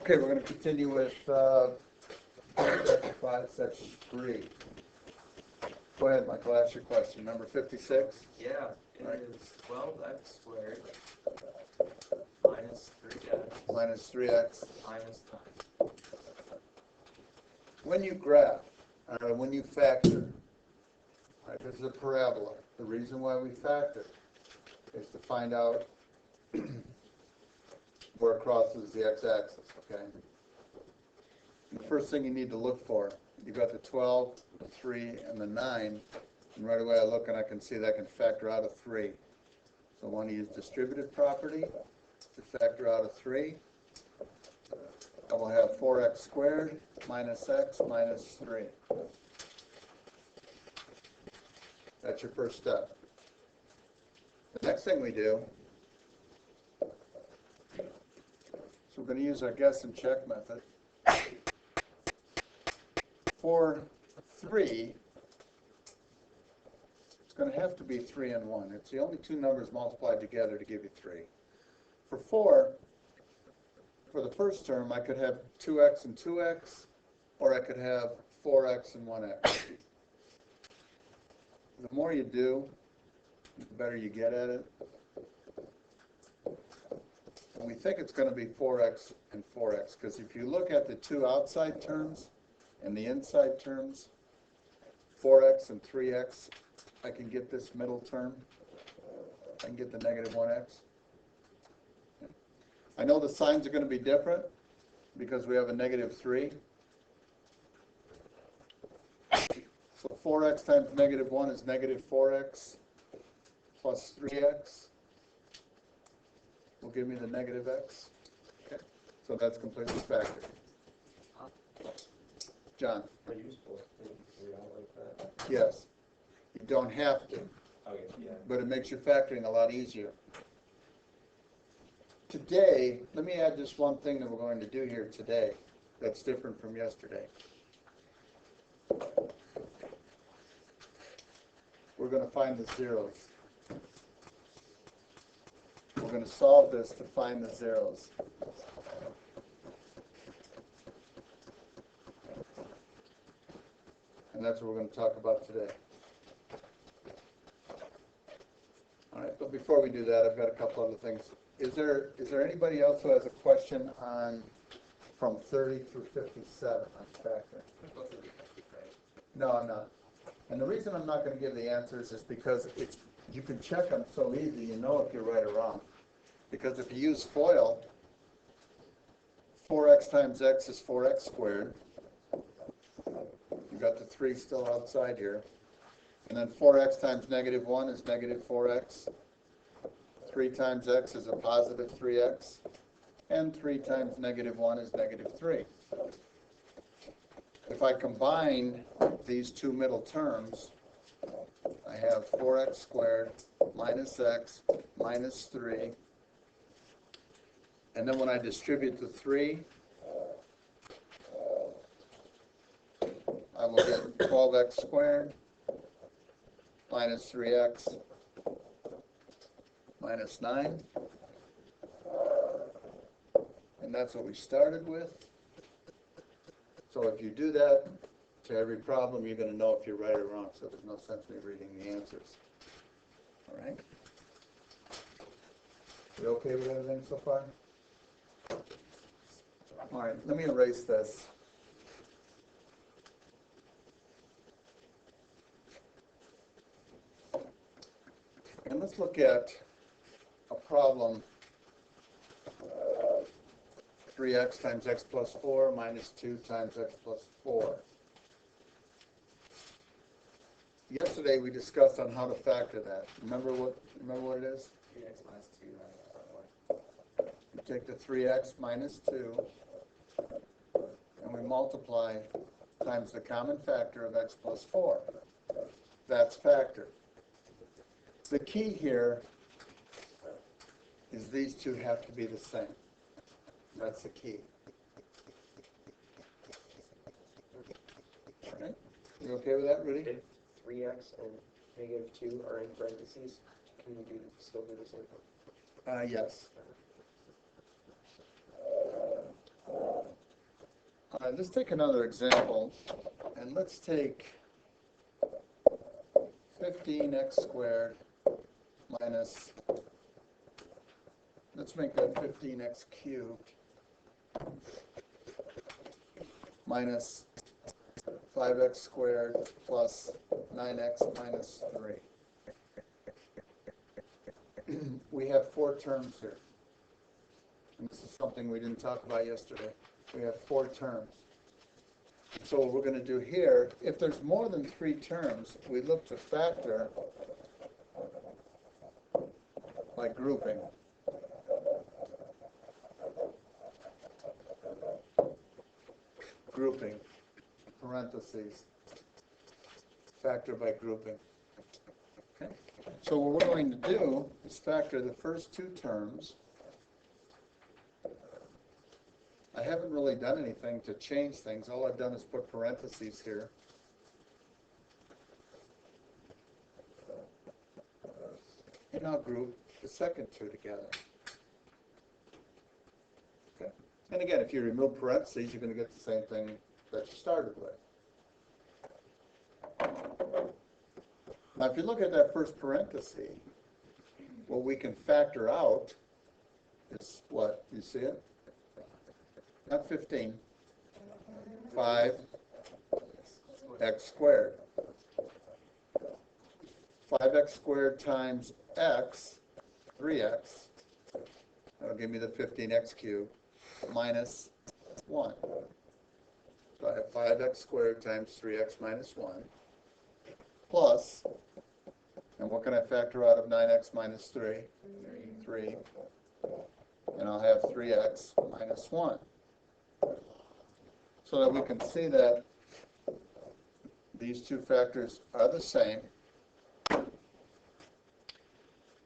Okay, we're going to continue with chapter 5, section 3. Go ahead, Michael, ask your question. Number 56? Yeah, it is 12x squared minus 3x minus 3x minus 9. When you graph, when you factor, right, this is a parabola. The reason why we factor is to find out where it crosses the x-axis, okay? And the first thing you need to look for, you got the 12, the 3, and the 9, and right away I look and I can see that I can factor out a 3. So I want to use distributive property to factor out a 3. I will have 4x squared minus x minus 3. That's your first step. The next thing we do, so we're going to use our guess and check method. For 3, it's going to have to be 3 and 1. It's the only two numbers multiplied together to give you 3. For 4, for the first term, I could have 2x and 2x, or I could have 4x and 1x. The more you do, the better you get at it. And we think it's going to be 4x and 4x, because if you look at the two outside terms and the inside terms, 4x and 3x, I can get this middle term. I can get the negative 1x. I know the signs are going to be different because we have a negative 3. So 4x times negative 1 is negative 4x plus 3x will give me the negative x. Okay. So that's completely factored. John? Are you supposed to figure it out like that? Yes. You don't have to, Okay, yeah. but it makes your factoring a lot easier. Today, let me add just one thing that we're going to do here today that's different from yesterday. We're going to find the zeros. We're going to solve this to find the zeros. And that's what we're going to talk about today. All right, but before we do that, I've got a couple other things. Is there anybody else who has a question on from 30 through 57 on factoring? No, I'm not. And the reason I'm not going to give the answers is because you can check them so easy, you know if you're right or wrong. Because if you use FOIL, 4x times x is 4x squared. You've got the 3 still outside here. And then 4x times negative 1 is negative 4x. 3 times x is a positive 3x. And 3 times negative 1 is negative 3. If I combine these two middle terms, I have 4x squared minus x minus 3. And then when I distribute the 3, I will get 12x squared minus 3x minus 9. And that's what we started with. So if you do that to every problem, you're going to know if you're right or wrong. So there's no sense in me reading the answers. All right? You okay with everything so far? All right, let me erase this. And let's look at a problem, 3x times x plus 4 minus 2 times x plus 4. Yesterday we discussed on how to factor that. Remember what it is? 3x minus 2 minus 4. You take the 3x minus 2 and we multiply times the common factor of x plus 4. That's factor. The key here is these two have to be the same. That's the key. All right? You okay with that, Rudy? If 3x and negative 2 are in parentheses, can you still do the same thing? Yes. let's take another example, and let's take 15x squared minus, let's make that 15x cubed minus 5x squared plus 9x minus 3. We have 4 terms here. And this is something we didn't talk about yesterday. We have 4 terms. So what we're going to do here, if there's more than 3 terms, we look to factor by grouping. Grouping, parentheses, factor by grouping. Okay. So what we're going to do is factor the first 2 terms. I haven't really done anything to change things. All I've done is put parentheses here. And I'll group the second 2 together. Okay. And again, if you remove parentheses, you're going to get the same thing that you started with. Now, if you look at that first parenthesis, what we can factor out is what? You see it? Not 15. 5x squared. 5x squared times x, 3x, that'll give me the 15x cubed, minus 1. So I have 5x squared times 3x minus 1, plus, and what can I factor out of 9x minus 3? 3. And I'll have 3x minus 1. So that we can see that these 2 factors are the same.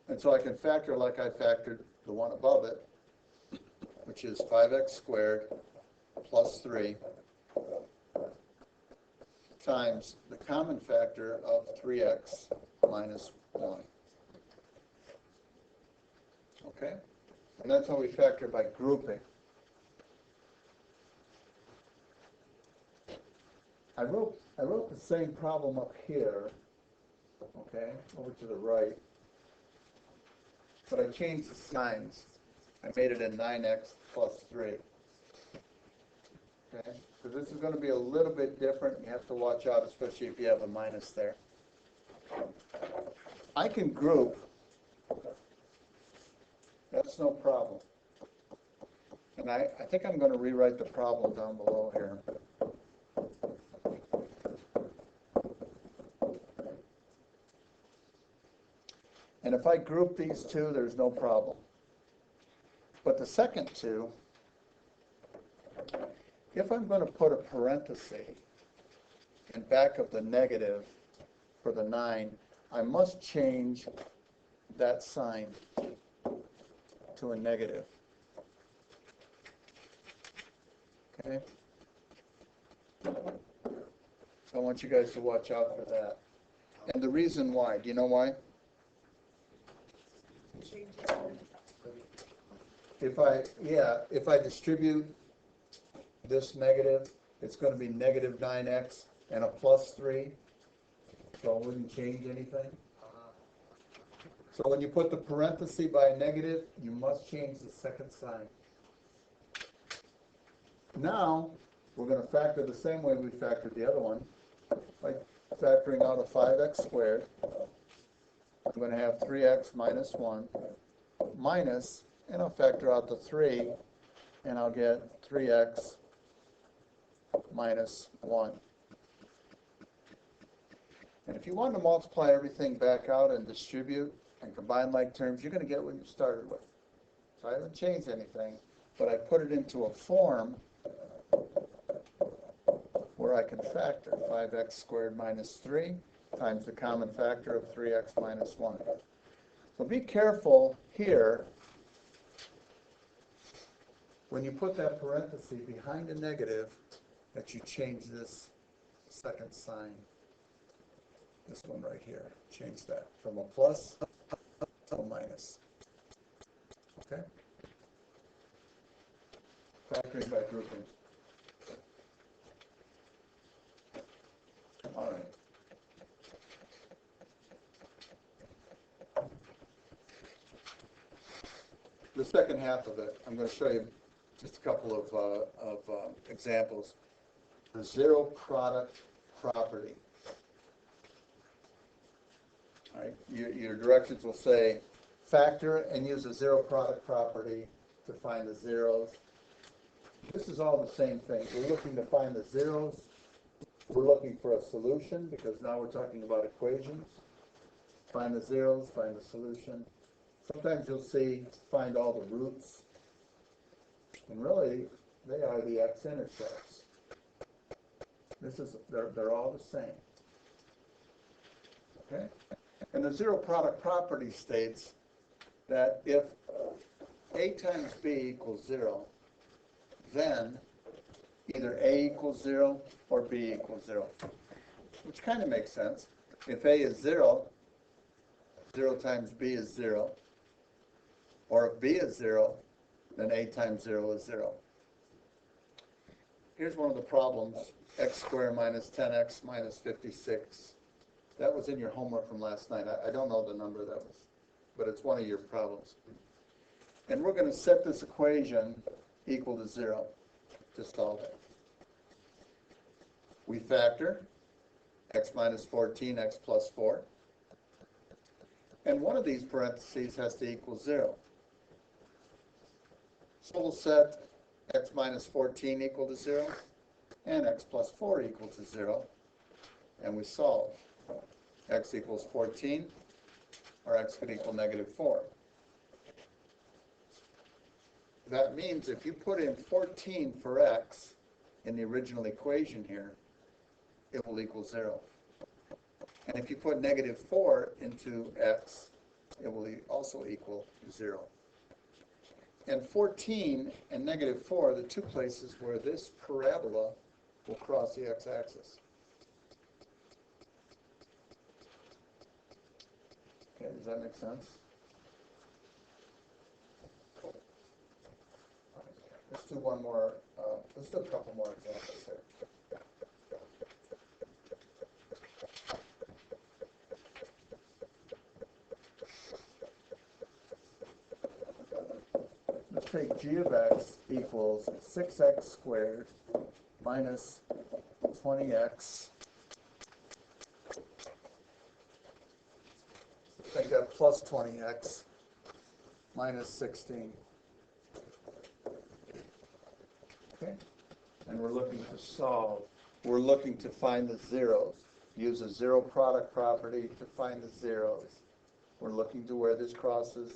And so I can factor like I factored the one above it, which is 5x squared plus 3 times the common factor of 3x minus 1. Okay? And that's how we factor by grouping. I wrote the same problem up here, okay, over to the right, but I changed the signs. I made it in 9x plus 3. Okay, so this is going to be a little bit different. You have to watch out, especially if you have a minus there. I can group. That's no problem. And I think I'm going to rewrite the problem down below here. And if I group these 2, there's no problem. But the second 2, if I'm going to put a parenthesis in back of the negative for the 9, I must change that sign to a negative. Okay? So I want you guys to watch out for that. And the reason why, do you know why? If I distribute this negative, it's going to be negative 9x and a plus 3, so it wouldn't change anything. So when you put the parenthesis by a negative, you must change the second sign. Now, we're going to factor the same way we factored the other one, by factoring out a 5x squared. I'm going to have 3x minus 1 minus, and I'll factor out the 3, and I'll get 3x minus 1. And if you want to multiply everything back out and distribute and combine like terms, you're going to get what you started with. So I haven't changed anything, but I put it into a form where I can factor 5x squared minus 3 times the common factor of 3x minus 1. So be careful here when you put that parenthesis behind a negative that you change this second sign. This one right here. Change that from a plus to a minus. Okay? Factoring by grouping. half of it, I'm going to show you just a couple of examples. The zero product property. All right, your directions will say factor and use a zero product property to find the zeros. This is all the same thing. We're looking to find the zeros. We're looking for a solution because now we're talking about equations. Find the zeros, find the solution. Sometimes you'll see find all the roots. And really, they are the x-intercepts. They're all the same. Okay? And the zero product property states that if a times b equals 0, then either a equals 0 or b equals 0, which kind of makes sense. If a is 0, 0 times b is 0, or if b is 0, then a times 0 is 0. Here's one of the problems, x squared minus 10x minus 56. That was in your homework from last night. I don't know the number that was, but it's one of your problems. And we're going to set this equation equal to 0 to solve it. We factor x minus 14, x plus 4. And one of these parentheses has to equal 0. So we'll set x minus 14 equal to 0 and x plus 4 equal to 0, and we solve. X equals 14, or x could equal negative 4. That means if you put in 14 for x in the original equation here, it will equal 0. And if you put negative 4 into x, it will also equal 0. And 14 and negative 4 are the two places where this parabola will cross the x-axis. Okay, does that make sense? Let's do one more, let's do a couple more examples here. Let's take g of x equals 6x squared minus 20x. Make that plus 20x minus 16. Okay? And we're looking to solve. We're looking to find the zeros. Use a zero product property to find the zeros. We're looking to where this crosses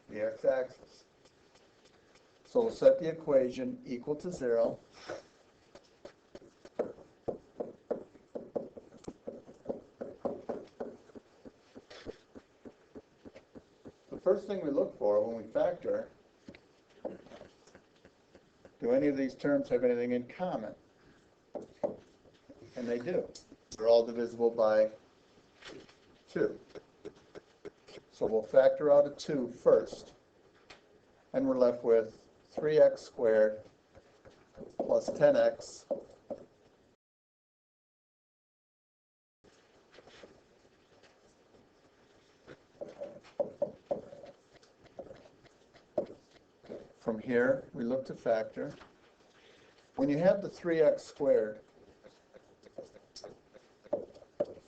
the x-axis. So we'll set the equation equal to 0. The first thing we look for when we factor, do any of these terms have anything in common? And they do. They're all divisible by 2. So we'll factor out a 2 first, and we're left with 3x squared plus 10x from here. We look to factor. When you have the 3x squared,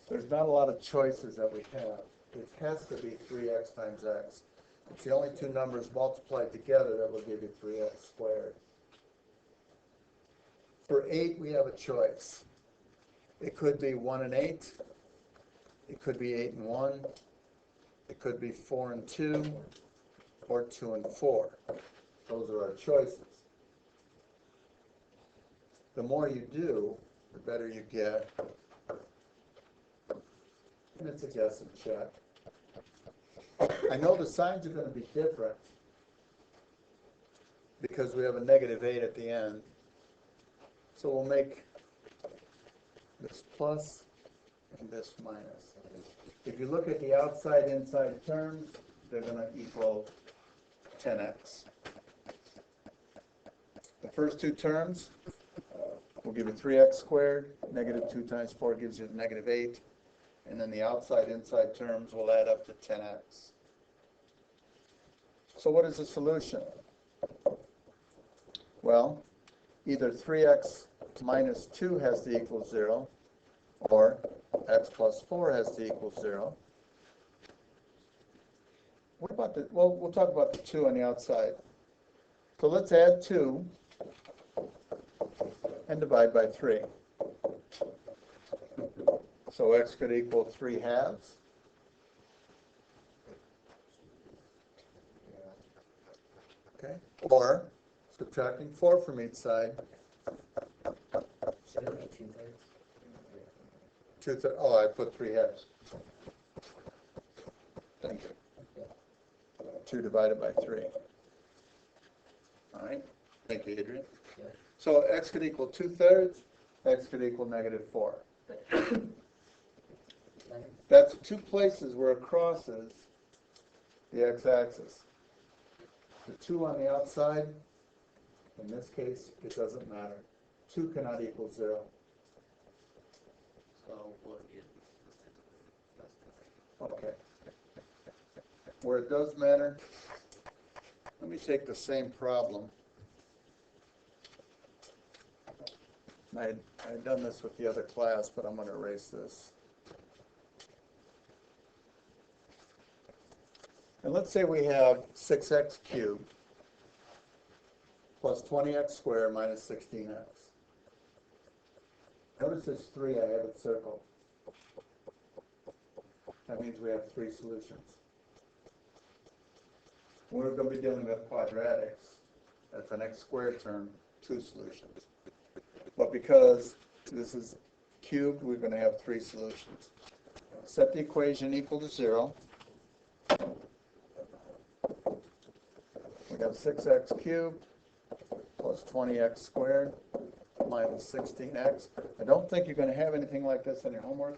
there's not a lot of choices that we have. It has to be 3x times x. It's the only two numbers multiplied together that will give you 3x squared. For 8, we have a choice. It could be 1 and 8. It could be 8 and 1. It could be 4 and 2, or 2 and 4. Those are our choices. The more you do, the better you get. And it's a guess and check. I know the signs are going to be different because we have a negative 8 at the end. So we'll make this plus and this minus. If you look at the outside-inside terms, they're going to equal 10x. The first two terms will give you 3x squared. Negative 2 times 4 gives you negative 8. And then the outside-inside terms will add up to 10x. So what is the solution? Well, either 3x minus 2 has to equal 0, or x plus 4 has to equal 0. What about the, well, we'll talk about the 2 on the outside. So let's add 2 and divide by 3. So x could equal 3 halves. Okay, or subtracting 4 from each side. Should it be 2/3? 2/3, oh, I put 3 halves. Thank you. 2 divided by 3. All right, thank you, Adrian. Yeah. So x could equal 2/3, x could equal -4. That's 2 places where it crosses the x-axis. The 2 on the outside, in this case, it doesn't matter. 2 cannot equal 0. So what is? Okay. Where it does matter, let me take the same problem. I had done this with the other class, but I'm going to erase this. And let's say we have 6x cubed plus 20x squared minus 16x. Notice this 3, I have it circled. That means we have 3 solutions. We're going to be dealing with quadratics. That's an x squared term, 2 solutions. But because this is cubed, we're going to have 3 solutions. Set the equation equal to 0. We have 6x cubed plus 20x squared minus 16x. I don't think you're going to have anything like this in your homework,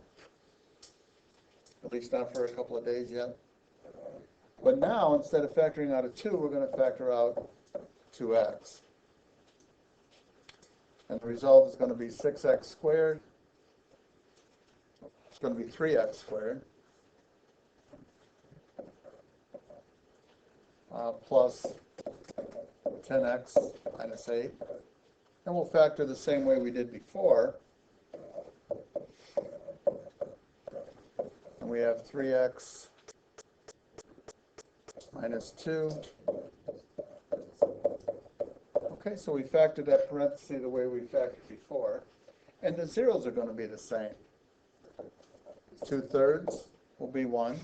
at least not for a couple of days yet. But now, instead of factoring out a 2, we're going to factor out 2x. And the result is going to be 6x squared. It's going to be 3x squared. Plus 10x minus 8. And we'll factor the same way we did before. And we have 3x minus 2. Okay, so we factored that parenthesis the way we factored before. And the zeros are going to be the same. 2/3 will be 1.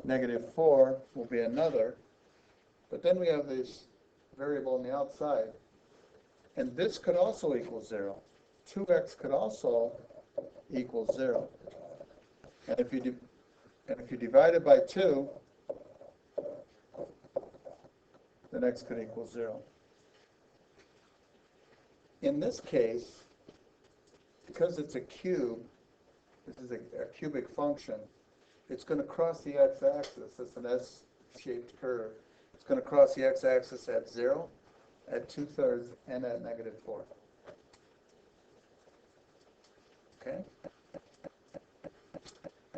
-4 will be another. But then we have this variable on the outside. And this could also equal 0. 2x could also equal 0. And if you divide it by 2, then x could equal 0. In this case, because it's a cube, this is a cubic function, it's going to cross the x-axis. It's an S-shaped curve. It's going to cross the x-axis at 0, at 2/3, and at -4. Okay?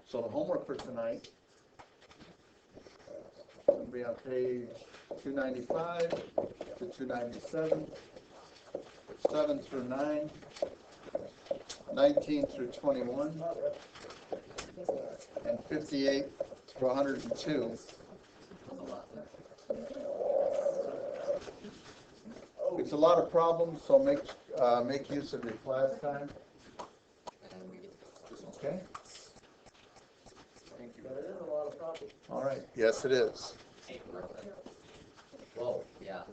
So the homework for tonight will be on page 295 to 297, 7 through 9, 19 through 21, and 58 through 102. It's a lot of problems, so make use of your class time. Okay? Thank you. But it is a lot of problems. All right. Yes, it is. Whoa, yeah.